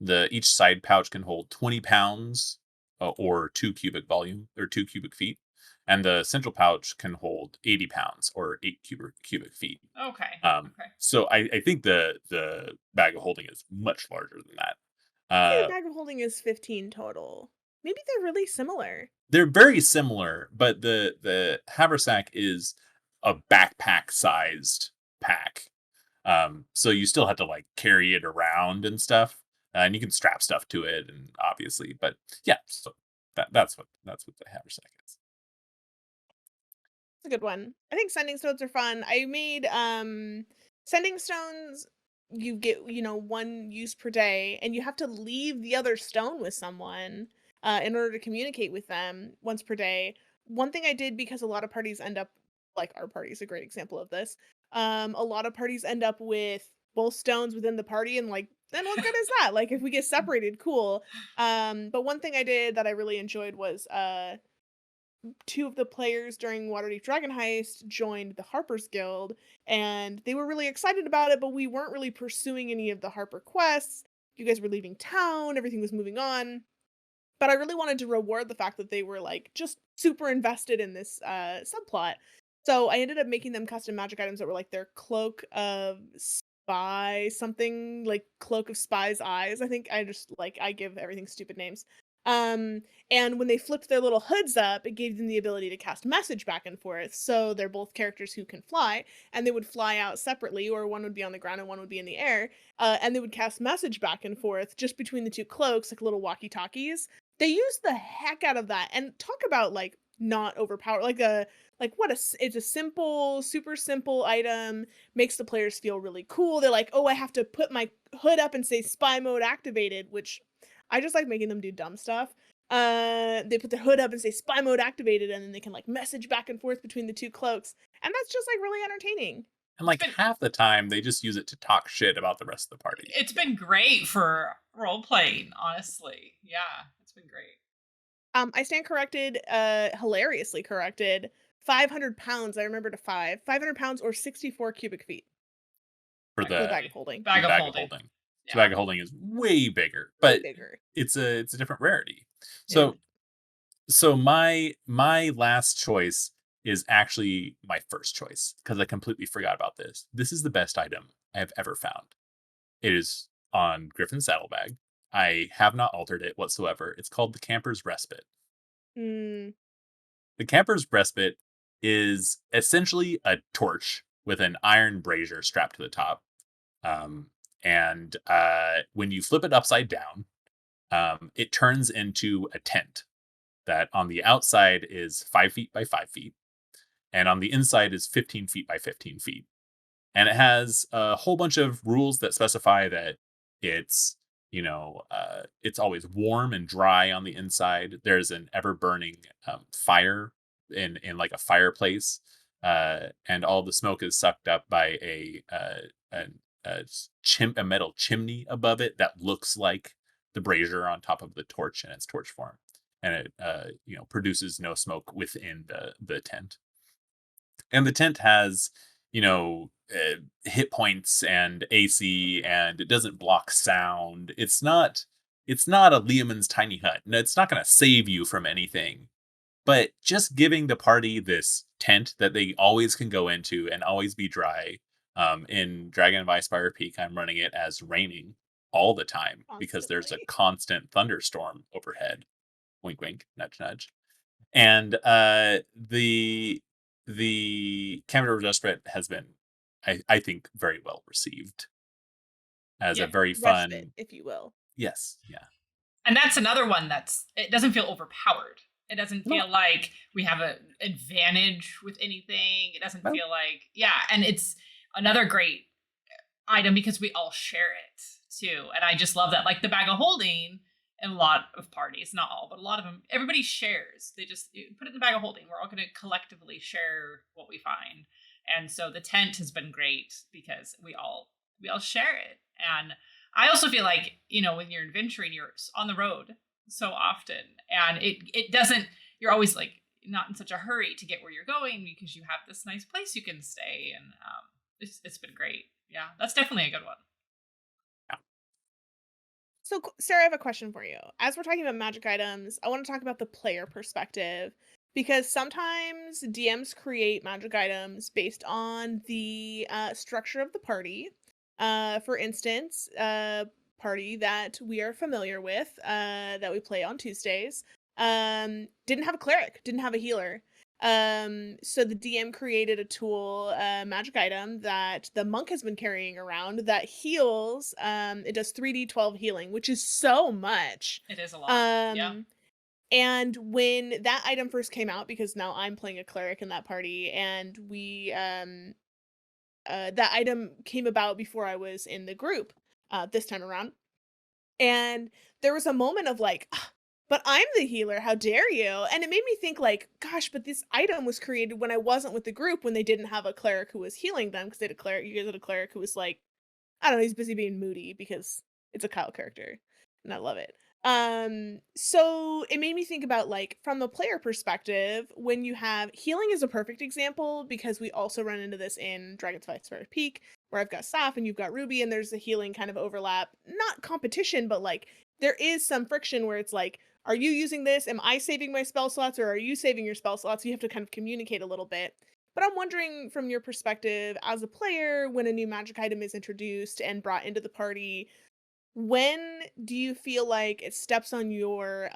The each side pouch can hold 20 pounds, or 2 cubic volume, or 2 cubic feet, and the central pouch can hold 80 pounds or 8 cubic feet. Okay. Um, Okay. so I think the bag of holding is much larger than that. I think Uh, the bag of holding is 15 total. Maybe they're really similar. they're very similar, but the haversack is a backpack sized pack. So you still have to like carry it around and stuff, and you can strap stuff to it, and obviously, but yeah, so that's what the haversack is. It's a good one. I think sending stones are fun. I made sending stones, you get, one use per day, and you have to leave the other stone with someone in order to communicate with them once per day. One thing I did, because a lot of parties end up, like our party is a great example of this. A lot of parties end up with both stones within the party, and like, then what good is that? Like, if we get separated, cool. But one thing I did that I really enjoyed was two of the players during Waterdeep Dragon Heist joined the Harper's Guild, and they were really excited about it, but we weren't really pursuing any of the Harper quests. You guys were leaving town, everything was moving on. But I really wanted to reward the fact that they were like just super invested in this subplot. So I ended up making them custom magic items that were like their cloak of spy something, like cloak of spy's eyes. I think I give everything stupid names. Um and when they flipped their little hoods up, it gave them the ability to cast message back and forth. So they're both characters who can fly, and they would fly out separately, or one would be on the ground and one would be in the air. And they would cast message back and forth just between the two cloaks, like little walkie talkies. They use the heck out of that, and talk about, like, not overpowered, it's a simple, super simple item, makes the players feel really cool. They're like, "Oh, I have to put my hood up and say spy mode activated," which I just like making them do dumb stuff. They put their hood up and say spy mode activated, and then they can, like, message back and forth between the two cloaks, and that's just, like, really entertaining. And It's like been half the time, they just use it to talk shit about the rest of the party. it's been great for role playing, honestly. Yeah, it's been great. I stand corrected, hilariously corrected. 500 pounds, I remembered a 5. 500 pounds or 64 cubic feet For Bag for of the the bag of holding. holding. for Bag the of bag of holding. holding. So Yeah. bag of holding is way bigger, Way but bigger. it's a different rarity. Yeah. So so my last choice is actually my first choice because I completely forgot about this. This is the best item I have ever found. It is on Griffin's saddlebag. I have not altered it whatsoever. It's called the Camper's Respite. Mm, The Camper's Respite is essentially a torch with an iron brazier strapped to the top. Um, and when you flip it upside down, it turns into a tent that on the outside is 5 feet by 5 feet, and on the inside is 15 feet by 15 feet. And it has a whole bunch of rules that specify that it's it's always warm and dry on the inside. There's an ever burning fire in like a fireplace, and all the smoke is sucked up by a metal chimney above it that looks like the brazier on top of the torch in its torch form, and it produces no smoke within the tent. And the tent has hit points and AC, and it doesn't block sound. It's not a Leomund's tiny hut. No, it's not going to save you from anything, but just giving the party this tent that they always can go into and always be dry. In Dragon of Icespire Peak, I'm running it as raining all the time because there's a constantly. constant thunderstorm overhead. Wink, wink, nudge, nudge. And the Camera Respite has been, I think, very well received as a Yeah. very Respite, fun. if you will. Yes, yeah. And that's another one it doesn't feel overpowered. It doesn't No, feel like we have an advantage with anything. It doesn't no. feel like, yeah. And it's another great item because we all share it too. And I just love that. Like the bag of holding in a lot of parties, not all, but a lot of them, everybody shares. They just put it in the bag of holding. We're all going to collectively share what we find. And so the tent has been great because we all share it. And I also feel like, when you're adventuring, you're on the road so often, and it doesn't, you're always like not in such a hurry to get where you're going because you have this nice place you can stay. And it's been great. Yeah, that's definitely a good one. Yeah. So, Sarah, I have a question for you. As we're talking about magic items, I want to talk about the player perspective, because sometimes DMs create magic items based on the structure of the party. For instance, party that we are familiar with, that we play on Tuesdays, didn't have a cleric, didn't have a healer. So the DM created a tool, a magic item that the monk has been carrying around that heals. It does 3d12 healing, which is so much. It is a lot. Yeah. And when that item first came out, because now I'm playing a cleric in that party, and that item came about before I was in the group, this time around. And there was a moment of like, "Ah, but I'm the healer, how dare you?" And it made me think like, gosh, but this item was created when I wasn't with the group, when they didn't have a cleric who was healing them, because they had a cleric, you guys had a cleric who was like, I don't know, he's busy being moody because it's a Kyle character, and I love it. So it made me think about like from the player perspective, when you have healing is a perfect example, because we also run into this in Dragon's Fire Peak, where I've got Saf and you've got Ruby, and there's a healing kind of overlap, not competition, but like there is some friction where it's like, are you using this? Am I saving my spell slots, or are you saving your spell slots? You have to kind of communicate a little bit. But I'm wondering from your perspective as a player, when a new magic item is introduced and brought into the party, when do you feel like it steps on your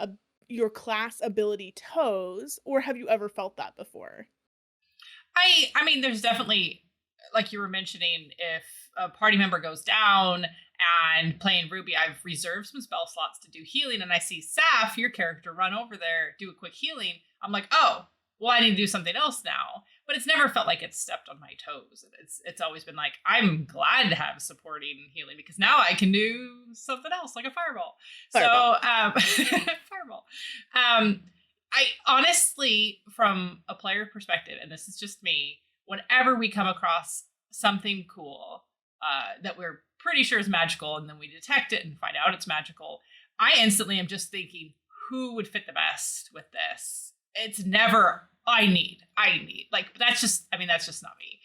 class ability toes, or have you ever felt that before? I mean, there's definitely, like you were mentioning, if a party member goes down and playing Ruby, I've reserved some spell slots to do healing, and I see Saf, your character, run over there, do a quick healing. I'm like, oh, well, I need to do something else now. But it's never felt like it's stepped on my toes. It's always been like, I'm glad to have supporting healing, because now I can do something else, like a fireball. Fireball. So, fireball. I honestly, from a player perspective, and this is just me, whenever we come across something cool that we're pretty sure is magical, and then we detect it and find out it's magical, I instantly am just thinking, who would fit the best with this? It's never I need. Like, that's just, I mean, that's just not me.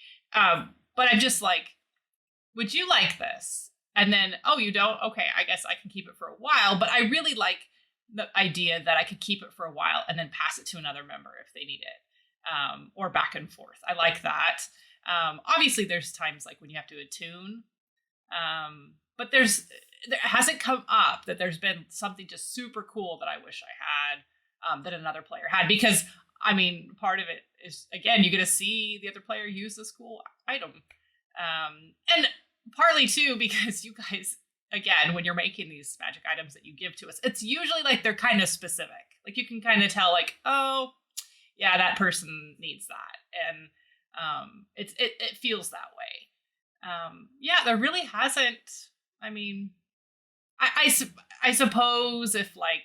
But I'm just like, would you like this? And then, oh, you don't? Okay, I guess I can keep it for a while. But I really like the idea that I could keep it for a while and then pass it to another member if they need it, or back and forth. I like that. Obviously, there's times like when you have to attune, but there hasn't come up that there's been something just super cool that I wish I had, that another player had, because I mean, part of it is, again, you get to see the other player use this cool item. And partly, too, because you guys, again, when you're making these magic items that you give to us, it's usually like they're kind of specific. Like, you can kind of tell, like, oh, yeah, that person needs that. And it feels that way. Yeah, there really hasn't. I mean, I suppose if, like,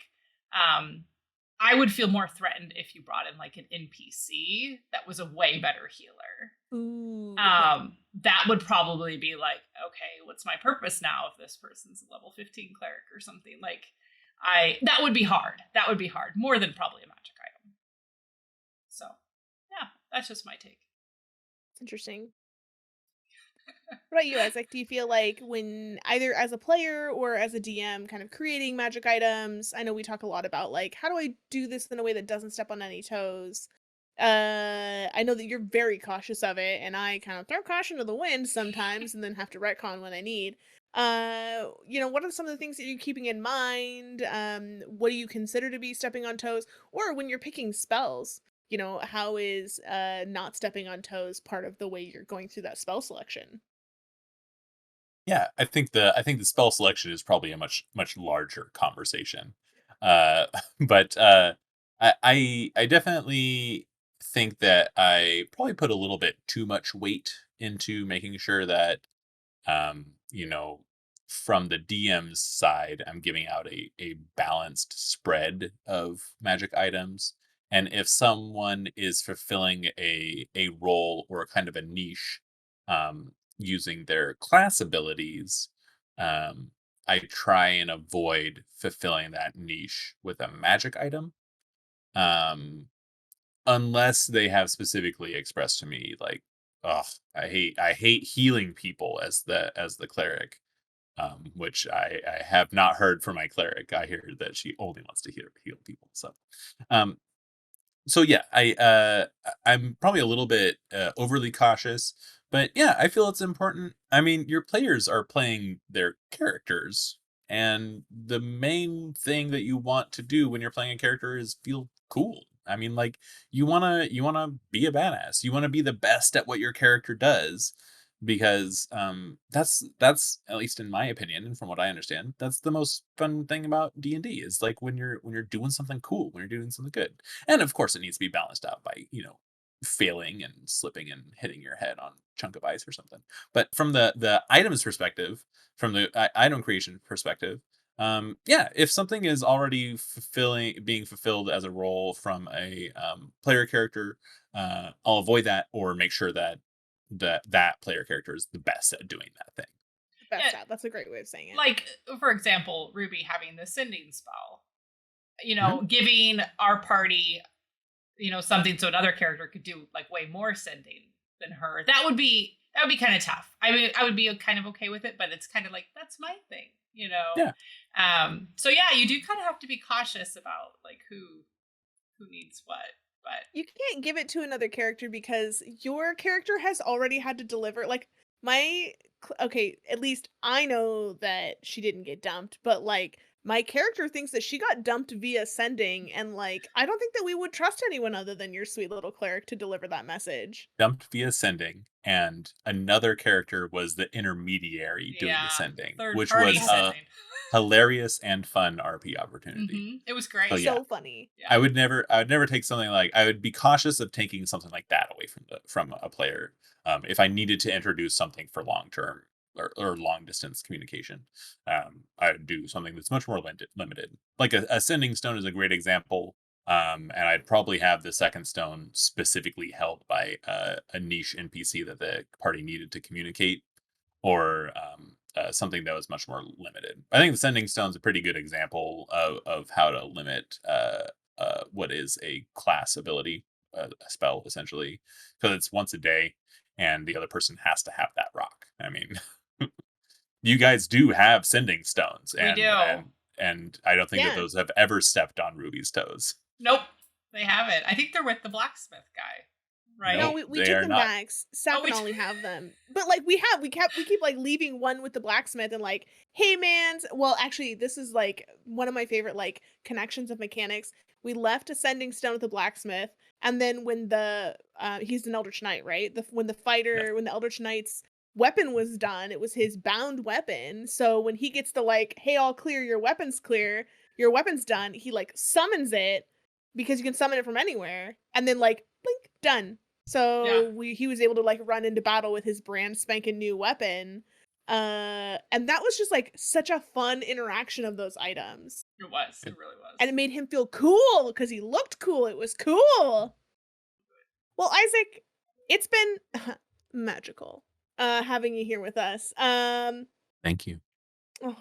I would feel more threatened if you brought in like an NPC that was a way better healer. Ooh. That would probably be like, okay, what's my purpose now if this person's a level 15 cleric or something? Like, that would be hard. That would be hard, more than probably a magic item. So, yeah, that's just my take. Interesting. What about you, Isaac? Do you feel like when either as a player or as a DM kind of creating magic items, I know we talk a lot about like, how do I do this in a way that doesn't step on any toes? I know that you're very cautious of it, and I kind of throw caution to the wind sometimes and then have to retcon when I need. What are some of the things that you're keeping in mind? What do you consider to be stepping on toes? Or when you're picking spells, how is not stepping on toes part of the way you're going through that spell selection? Yeah, I think the spell selection is probably a much larger conversation. Uh, but I definitely think that I probably put a little bit too much weight into making sure that you know, from the DM's side, I'm giving out a balanced spread of magic items. And if someone is fulfilling a role or a kind of a niche, using their class abilities, um, I try and avoid fulfilling that niche with a magic item. Um, unless they have specifically expressed to me like, "Ugh, I hate healing people as the cleric," which I have not heard from my cleric. I hear that she only wants to heal people. Um, so yeah, I'm probably a little bit overly cautious, but yeah, I feel it's important. I mean, your players are playing their characters, And the main thing that you want to do when you're playing a character is feel cool. I mean, like, you wanna be a badass. You wanna be the best at what your character does, because that's, at least in my opinion and from what I understand, that's the most fun thing about D&D, is like when you're doing something cool, when you're doing something good. And of course it needs to be balanced out by, failing and slipping and hitting your head on a chunk of ice or something. But from the items perspective, from the item creation perspective, yeah, if something is already being fulfilled as a role from a player character, I'll avoid that, or make sure that that player character is the best at doing that thing. Best Yeah, out. That's a great way of saying it. like for example, Ruby having the sending spell. Mhm. Giving our party, something so another character could do like way more sending than her. That would be kind of tough. I mean, I would be kind of okay with it, but it's kind of like that's my thing. Yeah. So yeah, you do kind of have to be cautious about like who needs what. But You can't give it to another character because your character has already had to deliver. Like my okay, at least I know that she didn't get dumped, but like my character thinks that she got dumped via sending, and like I don't think that we would trust anyone other than your sweet little cleric to deliver that message. Dumped via sending, and another character was the intermediary doing the yeah, sending, third which party was a sending. hilarious and fun RP opportunity. It was So great. yeah, So funny. Yeah. I would never take something like, I would be cautious of taking something like that away from a player, if I needed to introduce something for long term, or long distance communication. I would do something that's much more limited. Like a sending stone is a great example. And I'd probably have the second stone specifically held by a niche NPC that the party needed to communicate, or something that was much more limited. I think the sending stone's a pretty good example of how to limit what is a class ability, a spell essentially, because it's once a day, and the other person has to have that rock. I mean, you guys do have sending stones, We and do. and I don't think that Yeah. those have ever stepped on Ruby's toes. Nope, they haven't. I think they're with the blacksmith guy, right? No, Nope, we they took are them not. back. Oh, Saf we and Ollie have them. But like we keep like leaving one with the blacksmith and like, hey man, well actually this is like one of my favorite like connections of mechanics. We left a sending stone with the blacksmith, and then when the he's an Eldritch Knight, right? Yeah. When the Eldritch Knight's weapon was done, it was his bound weapon. So when he gets the like, hey, all clear, your weapon's done, he like summons it because you can summon it from anywhere, and then like blink, done. Yeah, So he was able to like run into battle with his brand spanking new weapon. And that was just like such a fun interaction of those items. it was. It really was. And it made him feel cool because he looked cool. It was cool. Well, Isaac, it's been magical having you here with us. Thank you. Oh,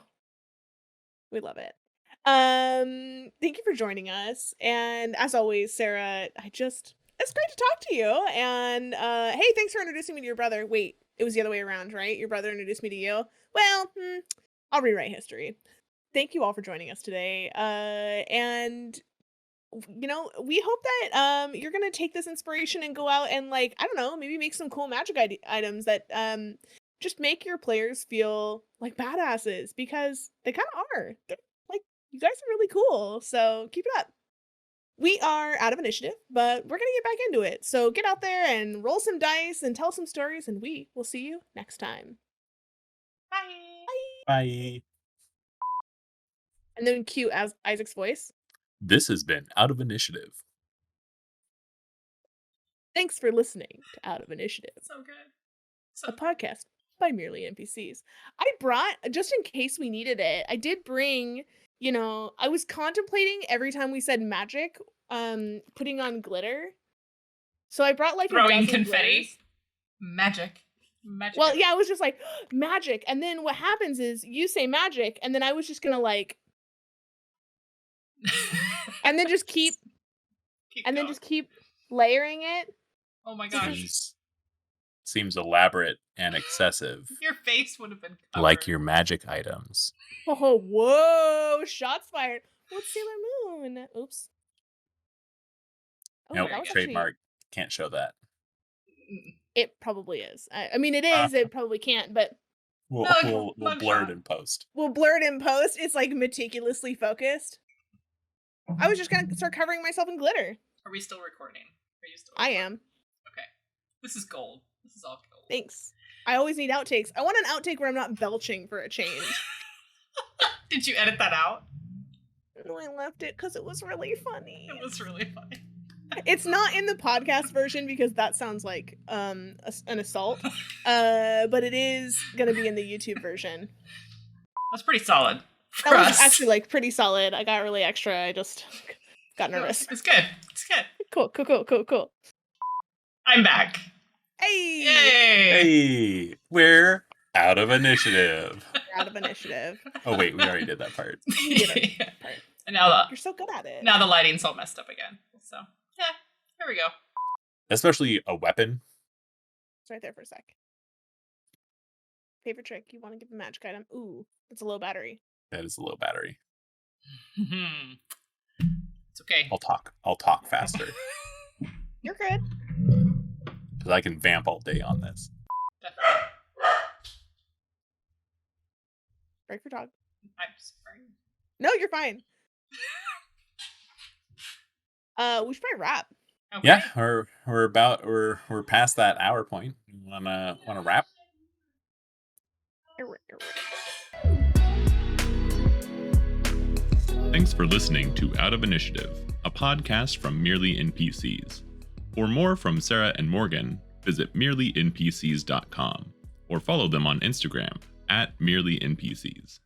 we love it. Thank you for joining us. And as always, Sarah, it's great to talk to you. And hey, thanks for introducing me to your brother. Wait, it was the other way around, right? Your brother introduced me to you. Well, I'll rewrite history. Thank you all for joining us today. And we hope that you're gonna take this inspiration and go out and like, I don't know, maybe make some cool magic items that just make your players feel like badasses, because they kind of are. They're, like, you guys are really cool, so keep it up. We are out of initiative, but we're gonna get back into it. So get out there and roll some dice and tell some stories, and we will see you next time. Bye. Bye. And then cue as Isaac's voice. This has been Out of Initiative. Thanks for listening to Out of Initiative, So good. So a podcast by merely NPCs. I brought, just in case we needed it, I did bring, I was contemplating every time we said magic, putting on glitter. So I brought like a throwing dozen confetti. glitters. Magic. Magic. Well, yeah, I was just like, magic. And then what happens is you say magic, and then I was just gonna like, and then just keep going. just keep layering it. Oh my gosh. Seems elaborate and excessive, Your face would have been covered. like your magic items. Oh, whoa! Shots fired. What's Sailor Moon? Oops. Oh, Nope, that was trademark. Can't show that. Mm. It probably is. I mean, it is. It probably can't, but We'll blur it in post. We'll blur it in post. It's like meticulously focused. I was just gonna start covering myself in glitter. Are we still recording? Are you still I recording? am. Okay. This is gold. This is all gold. Thanks. I always need outtakes. I want an outtake where I'm not belching for a change. Did you edit that out? No, I left it because it was really funny. It was really funny. It's not in the podcast version because that sounds like an assault. But it is gonna be in the YouTube version. That's pretty solid. That was actually like pretty solid. I got really extra. I just got nervous. It's good. It's good. Cool. I'm back. Hey! Yay! Hey, we're out of initiative. We're out of initiative. Oh wait, we already did that part. You did it. Part. And now You're so good at it. the lighting's all messed up again. So yeah, here we go. Especially a weapon. It's right there for a sec. Favorite trick. You want to give a magic item. Ooh, it's a low battery. That is a low battery. It's okay. I'll talk faster. You're good. Because I can vamp all day on this. Definitely. Break for dog. I'm sorry. No, you're fine. We should probably wrap. Okay. Yeah, we're past that hour point. You wanna wrap? Thanks for listening to Out of Initiative, a podcast from Merely NPCs. For more from Sarah and Morgan, visit merelynpcs.com or follow them on Instagram @merelynpcs.